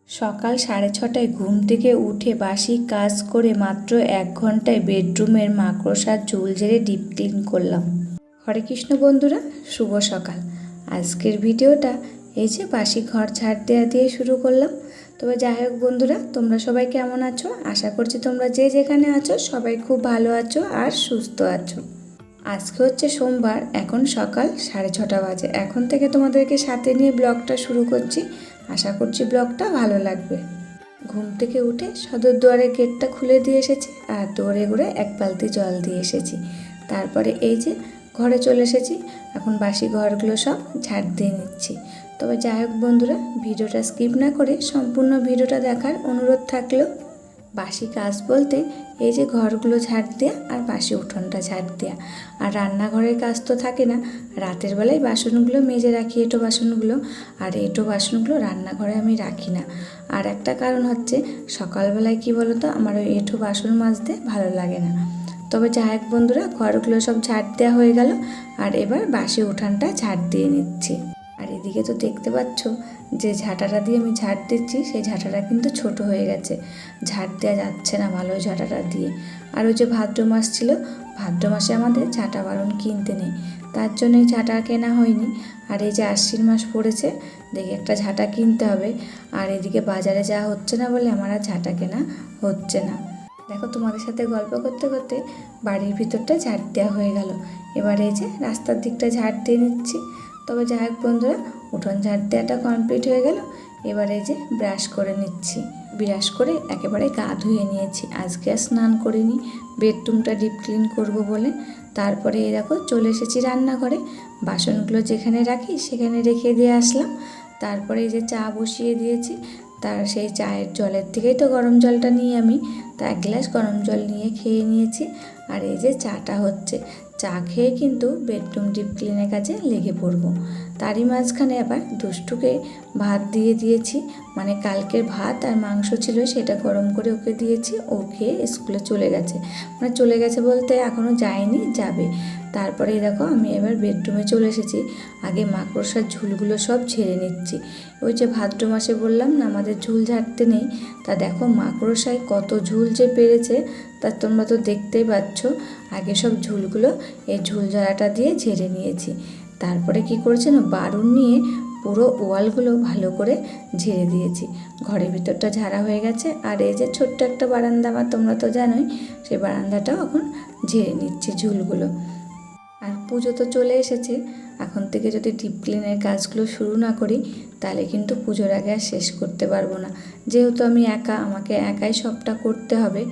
সকাল 6:30টায় ঘুম থেকে উঠে বাসি কাজ করে মাত্র 1 ঘন্টায় বেডরুমের মাকড়সার ঝুল ঝেড়ে ডিপ ক্লিন করলাম। হরে কৃষ্ণ বন্ধুরা, শুভ সকাল। আজকের ভিডিওটা এই যে বাসি ঘর ঝাড় দেওয়া দিয়ে শুরু করলাম। তবে যাই হোক বন্ধুরা, তোমরা সবাই কেমন আছো? আশা করছি তোমরা যে যেখানে আছো সবাই খুব ভালো আছো আর সুস্থ আছো। আজকে হচ্ছে সোমবার, এখন সকাল 6:30 বাজে। এখন থেকে তোমাদেরকে সাথে নিয়ে ব্লগটা শুরু করছি। আশা করছি ব্লগটা ভালো লাগবে। ঘুম থেকে উঠে সদর দুয়ারের গেটটা খুলে দিয়ে এসেছি আর দৌড়ে ঘুরে 1 বালতি জল দিয়ে এসেছি। তারপরে এই যে ঘরে চলে এসেছি, এখন বাসি ঘরগুলো সব ঝাড় দিয়ে নিচ্ছি। তবে যাই হোক বন্ধুরা, ভিডিওটা স্কিপ না করে সম্পূর্ণ ভিডিওটা দেখার অনুরোধ থাকলো। বাসি কাজ বলতে এই যে ঘরগুলো ঝাড় দেওয়া আর বাসি উঠোনটা ঝাড় দেওয়া, আর রান্নাঘরের কাজ তো থাকে না। রাতের বেলায় বাসনগুলো মেজে রাখি, এঁটো বাসনগুলো, আর এঁটো বাসনগুলো রান্নাঘরে আমি রাখি না। আর একটা কারণ হচ্ছে সকালবেলায় কি বলো তো, আমার ওই এঁটো বাসন মাজতে ভালো লাগে না। তবে যাই হোক বন্ধুরা, ঘরগুলো সব ঝাড় দেওয়া হয়ে গেল আর এবার বাসি উঠানটা ঝাড় দিয়ে নিচ্ছি। আর এদিকে তো দেখতে পাচ্ছ যে ঝাঁটাটা দিয়ে আমি ঝাড় দিচ্ছি, সেই ঝাঁটাটা কিন্তু ছোট হয়ে গেছে, ঝাড় দেওয়া যাচ্ছে না ভালো ঝাঁটাটা দিয়ে। আর ওই যে ভাদ্র মাস ছিল, ভাদ্র মাসে আমাদের ঝাঁটা বারণ কিনতে নেই, তার জন্যই ঝাঁটা কেনা হয়নি। আর এই যে আশ্বিন মাস পড়েছে, দেখে একটা ঝাঁটা কিনতে হবে। আর এদিকে বাজারে যাওয়া হচ্ছে না বলে আমার আর ঝাঁটা কেনা হচ্ছে না। দেখো, তোমাদের সাথে গল্প করতে করতে বাড়ির ভিতরটা ঝাড় দেওয়া হয়ে গেল। এবার এই যে রাস্তার দিকটা ঝাড় দিয়ে নিচ্ছি। তবে যাই হোক বন্ধুরা, উঠোন ঝাড় দেওয়াটা কমপ্লিট হয়ে গেল। এবার এই যে ব্রাশ করে নিচ্ছি। ব্রাশ করে একেবারে গা ধুয়ে নিয়েছি, আজকে আর স্নান করিনি, বেডরুমটা ডিপ ক্লিন করবো বলে। তারপরে এই দেখো চলে এসেছি রান্নাঘরে, বাসনগুলো যেখানে রাখি সেখানে রেখে দিয়ে আসলাম। তারপরে এই যে চা বসিয়ে দিয়েছি, তার সেই চায়ের জলের থেকেই তো গরম জলটা নিই আমি, তা 1 গ্লাস গরম জল নিয়ে খেয়ে নিয়েছি। আর এই যে চাটা হচ্ছে, চা খেয়ে কিন্তু বেডরুম ডিপ ক্লিনের কাজে লেগে পড়বো। তারই মাঝখানে আবার দুষ্টুকে ভাত দিয়ে দিয়েছি, মানে কালকের ভাত আর মাংস ছিল সেটা গরম করে ওকে দিয়েছি, ও খেয়ে স্কুলে চলে গেছে। মানে চলে গেছে বলতে এখনও যায়নি, যাবে। তারপরে দেখো আমি এবার বেডরুমে চলে এসেছি, আগে মাকড়সার ঝুলগুলো সব ঝেড়ে নিচ্ছি। ওই যে ভাদ্র মাসে বললাম না আমাদের ঝুল ঝাড়তে নেই, তা দেখো মাকড়সায় কত ঝুল যে পেরেছে তা তোমরা তো দেখতেই পাচ্ছ। আগে সব ঝুলগুলো এই ঝুল ঝাড়াটা দিয়ে ঝেড়ে নিয়েছি। তারপরে কি করেছে না, বারুন নিয়ে পুরো ওয়ালগুলো ভালো করে ঝেড়ে দিয়েছি। ঘরের ভিতরটা ঝাড়া হয়ে গেছে। আর এই যে ছোট্ট একটা বারান্দা আমার, তোমরা তো জানোই, সেই বারান্দাটাও এখন ঝেড়ে নিচ্ছি ঝুলগুলো। আর পুজো তো চলে এসেছে, এখন থেকে যদি ডিপ ক্লিনের কাজগুলো শুরু না করি তাহলে কিন্তু পুজোর আগে আর শেষ করতে পারবো না। যেহেতু আমি একা, আমাকে একাই সবটা করতে হবে,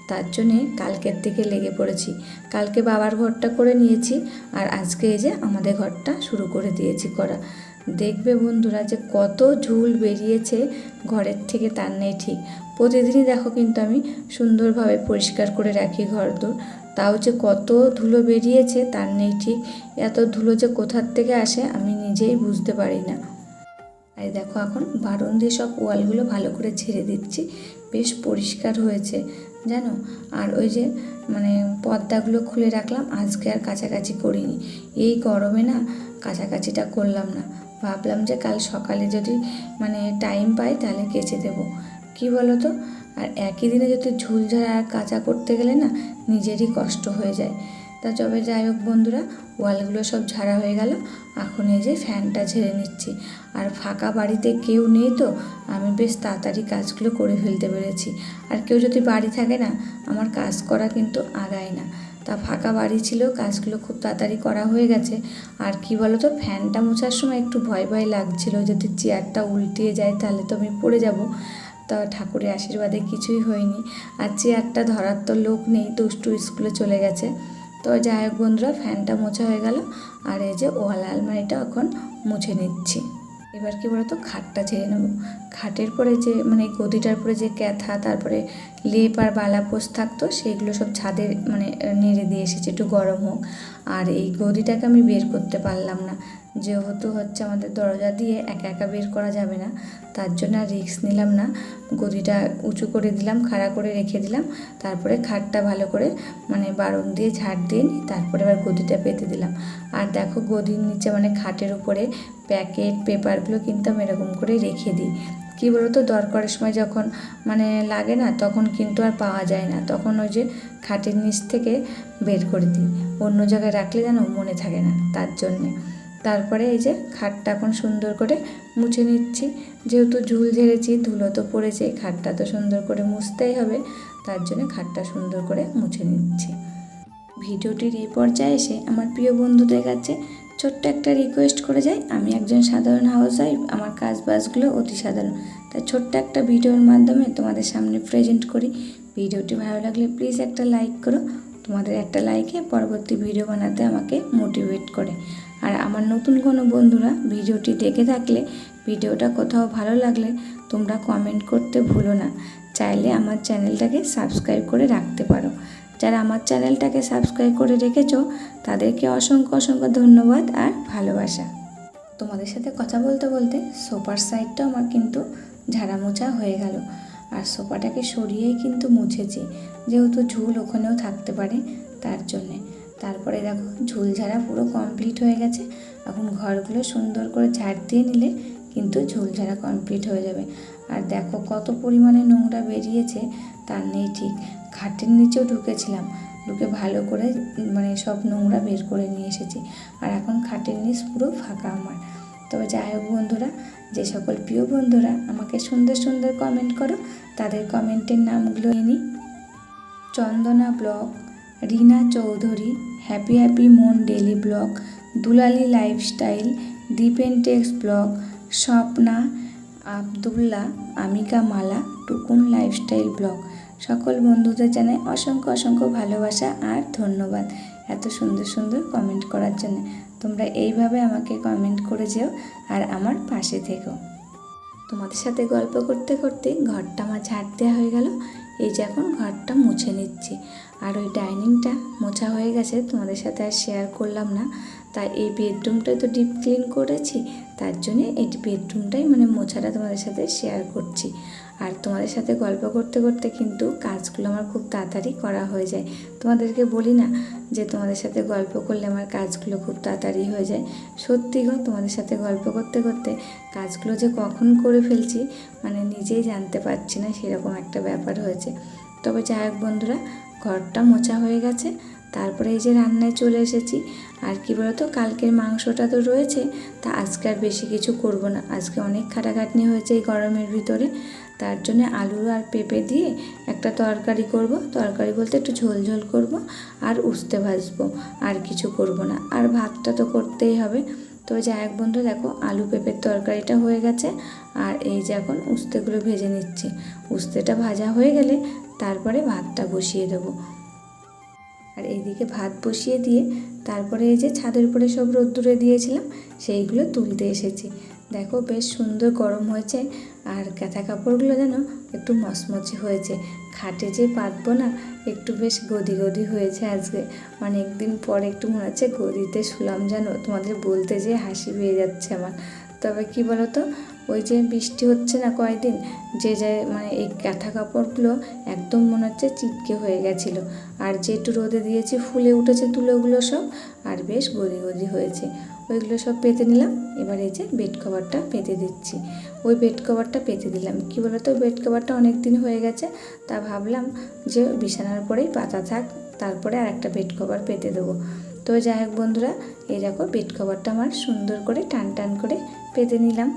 তার জন্যে কালকের দিকে লেগে পড়েছি। কালকে বাবার ঘরটা করে নিয়েছি আর আজকে এই যে আমাদের ঘরটা শুরু করে দিয়েছি করা। দেখবে বন্ধুরা যে কত ঝুল বেরিয়েছে ঘরের থেকে, তার নেই ঠিক। প্রতিদিনই দেখো কিন্তু আমি সুন্দরভাবে পরিষ্কার করে রাখি ঘরদোর, তাও যে কত ধুলো বেরিয়েছে তার নেই ঠিক। এত ধুলো যে কোথার থেকে আসে আমি নিজেই বুঝতে পারি না। আর দেখো এখন বারণ দিয়ে সব ওয়ালগুলো ভালো করে ঝেড়ে দিচ্ছি, বেশ পরিষ্কার হয়েছে জানো। আর ওই যে মানে পর্দাগুলো খুলে রাখলাম, আজকে আর কাছাকাছি করিনি, এই গরমে না কাছাকাছিটা করলাম না। ভাবলাম যে কাল সকালে যদি মানে টাইম পাই তাহলে কেচে দেবো, কি বলো তো। আর একই দিনে যদি ঝুল ঝাড়া আর কাঁচা করতে গেলে না নিজেরই কষ্ট হয়ে যায়। তা তবে যাই হোক বন্ধুরা, ওয়ালগুলো সব ঝাড়া হয়ে গেল, এখন এই যে ফ্যানটা ঝেড়ে নিচ্ছি। আর ফাঁকা বাড়িতে কেউ নেই তো আমি বেশ তাড়াতাড়ি কাজগুলো করে ফেলতে পেরেছি। আর কেউ যদি বাড়ি থাকে না, আমার কাজ করা কিন্তু আগায় না। তা ফাঁকা বাড়ি ছিল, কাজগুলো খুব তাড়াতাড়ি করা হয়ে গেছে। আর কি বলো তো, ফ্যানটা মোছার সময় একটু ভয় ভয় লাগছিল, যদি চেয়ারটা উল্টিয়ে যায় তাহলে তো আমি পড়ে যাব। তা ঠাকুরের আশীর্বাদে কিছুই হয়নি। আর চেয়ারটা ধরার তো লোক নেই, দুষ্টু স্কুলে চলে গেছে। তো যাই হোক বন্ধুরা, ফ্যানটা মোছা হয়ে গেল আর এই যে ওয়াল আলমারিটা এখন মুছে নিচ্ছি। এবার কি বলতো, খাটটা ঝেড়ে নেবো। খাটের পরে যে মানে গদিটার পরে যে ক্যাথা, তারপরে লেপ আর বালাপোষ থাকতো, সেইগুলো সব ছাদে মানে নেড়ে দিয়ে এসেছি একটু গরম হোক। আর এই গদিটাকে আমি বের করতে পারলাম না, যেহেতু হচ্ছে আমাদের দরজা দিয়ে একা একা বের করা যাবে না, তার জন্য আর রিস্ক নিলাম না। গদিটা উঁচু করে দিলাম, খাড়া করে রেখে দিলাম। তারপরে খাটটা ভালো করে মানে বারণ দিয়ে ঝাড় দিয়ে নিই, তারপরে আবার গদিটা পেতে দিলাম। আর দেখো গদির নিচে মানে খাটের উপরে প্যাকেট পেপারগুলো কিন্তু আমি এরকম করে রেখে দিই, কী বলো তো, দরকারের সময় যখন মানে লাগে না, তখন কিন্তু আর পাওয়া যায় না, তখন ওই যে খাটের নিচ থেকে বের করে দিই, অন্য জায়গায় রাখলে যেন মনে থাকে না, তার জন্যে। তারপরে এই যে খাটটা এখন সুন্দর করে মুছে নিচ্ছি, যেহেতু ঝুল ঝেড়েছি, ধুলো তো পড়েছে, খাটটা তো সুন্দর করে মুছতেই হবে, তার জন্য খাটটা সুন্দর করে মুছে নিচ্ছি। ভিডিওটির এই পর্যায়ে এসে আমার প্রিয় বন্ধুদের কাছে ছোট্ট একটা রিকোয়েস্ট করে যাই। আমি একজন সাধারণ হাউসওয়াইফ, আমার কাজ বাজগুলো অতি সাধারণ, তাই ছোট্ট একটা ভিডিওর মাধ্যমে তোমাদের সামনে প্রেজেন্ট করি। ভিডিওটি ভালো লাগলে প্লিজ একটা লাইক করো, তোমাদের একটা লাইকে পরবর্তী ভিডিও বানাতে আমাকে মোটিভেট করে। আর আমার নতুন কোনো বন্ধুরা ভিডিওটি দেখে থাকলে, ভিডিওটা কোথাও ভালো লাগলে তোমরা কমেন্ট করতে ভুলো না, চাইলে আমার চ্যানেলটাকে সাবস্ক্রাইব করে রাখতে পারো। যারা আমার চ্যানেলটাকে সাবস্ক্রাইব করে রেখেছো তাদেরকে অসংখ্য অসংখ্য ধন্যবাদ আর ভালোবাসা। তোমাদের সাথে কথা বলতে বলতে সোফার সাইডটাও আমার কিন্তু ঝাড়া মোছা হয়ে গেল, আর সোফাটাকে সরিয়েই কিন্তু মুছেছি, যেহেতু ঝুল ওখানেও থাকতে পারে তার জন্যে। তারপরে দেখো ঝুল ঝাড়া পুরো কমপ্লিট হয়ে গেছে, এখন ঘরগুলো সুন্দর করে ঝাড় দিয়ে নিলে কিন্তু ঝুল ঝাড়া কমপ্লিট হয়ে যাবে। আর দেখো কত পরিমাণে নোংরা বেরিয়েছে তার নেই ঠিক। খাটের নিচেও ঢুকেছিলাম, ঢুকে ভালো করে মানে সব নোংরা বের করে নিয়ে এসেছি, আর এখন খাটের নিচ পুরো ফাঁকা আমার। তবে যাই হোক বন্ধুরা, যে সকল প্রিয় বন্ধুরা আমাকে সুন্দর সুন্দর কমেন্ট করো, তাদের কমেন্টের নামগুলো নিই: চন্দনা ব্লগ, রিনা চৌধুরী, হ্যাপি হ্যাপি মন daily blog, দুলালি lifestyle, দীপেনটেক্স blog, Swapna, Abdullah, আমিকা মালা, টুকুন লাইফস্টাইল ব্লগ। সকল বন্ধুদের জানাই অসংখ্য অসংখ্য ভালোবাসা আর ধন্যবাদ এত সুন্দর সুন্দর কমেন্ট করার জন্য। তোমরা এইভাবে আমাকে কমেন্ট করে যেও আর আমার পাশে থেকো। তোমাদের সাথে গল্প করতে করতে ঘরটা আমার ঝাড় দেওয়া হয়ে গেল, এই যে এখন ঘরটা মুছে নিচ্ছি। আর ওই ডাইনিংটা মোছা হয়ে গেছে, তোমাদের সাথে আর শেয়ার করলাম না, তাই এই বেডরুমটাই তো ডিপ ক্লিন করেছি, তার জন্যে এই বেডরুমটাই মানে মোছাটা তোমাদের সাথে শেয়ার করছি। আর তোমাদের সাথে গল্প করতে করতে কিন্তু কাজগুলো আমার খুব তাড়াতাড়ি করা হয়ে যায়। তোমাদেরকে বলি না যে তোমাদের সাথে গল্প করলে আমার কাজগুলো খুব তাড়াতাড়ি হয়ে যায়, সত্যি গো, তোমাদের সাথে গল্প করতে করতে কাজগুলো যে কখন করে ফেলছি মানে নিজেই জানতে পারছি না, সেরকম একটা ব্যাপার হয়েছে। তবে যাই হোক বন্ধুরা, ঘরটা মোছা হয়ে গেছে, তারপরে এই যে রান্নায় চলে এসেছি। আর কি বলতো, কালকের মাংসটা তো রয়েছে, তা আজকে আর বেশি কিছু করব না, আজকে অনেক খাটাখাটনি হয়েছে এই গরমের ভিতরে, তার জন্য আলু আর পেঁপে দিয়ে একটা তরকারি করব। তরকারি বলতে একটু ঝোল ঝোল করব আর উস্তে ভাজবো, আর কিছু করব না, আর ভাতটা তো করতেই হবে। তো যাই হোক বন্ধু, দেখো আলু পেঁপের তরকারিটা হয়ে গেছে, আর এই যে এখন উস্তেগুলো ভেজে নিচ্ছি। উস্তেটা ভাজা হয়ে গেলে তারপরে ভাতটা বসিয়ে দেবো। আর এইদিকে ভাত বসিয়ে দিয়ে তারপরে এই যে ছাদের উপরে সব রোদ্দুরে দিয়েছিলাম সেইগুলো তুলতে এসেছি। দেখো বেশ সুন্দর গরম হয়েছে, আর কাঁথা কাপড়গুলো যেন একটু মচমচে হয়েছে। খাটে যে পাতবো না, একটু বেশ গদি গদি হয়েছে আজকে, অনেক দিন পরে একটু মনে হচ্ছে গদিতে শুলাম যেন, তোমাদের বলতে যে হাসি পেয়ে যাচ্ছে আমার। তবে কি বলো তো, ওই যে বৃষ্টি হচ্ছে না কয়েকদিন, যে মানে এই কাঁথা কাপড়গুলো একদম মনে হচ্ছে চিটকে হয়ে গেছিলো, আর যে একটু রোদে দিয়েছি ফুলে উঠেছে তুলোগুলো সব, আর বেশ গদি গদি হয়েছে। ওইগুলো সব পেতে নিলাম। এবার এই যে বেড কভারটা পেতে দিচ্ছি, ওই বেড কভারটা পেতে দিলাম। কি বলো তো, বেড কভারটা অনেক দিন হয়ে গেছে, তা ভাবলাম যে বিছানার পরেই পাতা থাক, তারপরে আর একটা বেড কভার পেতে দেবো। তো যাই হোক বন্ধুরা, এই দেখো বেড কভারটা আমার সুন্দর করে টান টান করে পেতে নিলাম।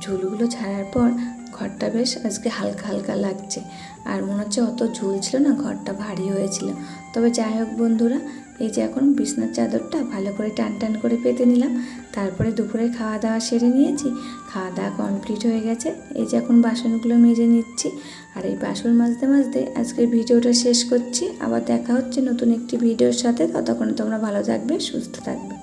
ঝুলগুলো ছাড়ার পর ঘরটা বেশ আজকে হালকা হালকা লাগছে, আর মনে হচ্ছে অত ঝুল ছিল না, ঘরটা ভারী হয়েছিল। তবে যাই হোক বন্ধুরা, এই যে এখন বিছনার চাদরটা ভালো করে টান টান করে পেতে নিলাম। তারপরে দুপুরে খাওয়া দাওয়া সেরে নিয়েছি, খাওয়া দাওয়া কমপ্লিট হয়ে গেছে। এই যে এখন বাসনগুলো মেজে নিচ্ছি, আর এই বাসন মাজতে মাজতে আজকের ভিডিওটা শেষ করছি। আবার দেখা হচ্ছে নতুন একটি ভিডিওর সাথে, ততক্ষণে তোমরা ভালো থাকবে, সুস্থ থাকবে।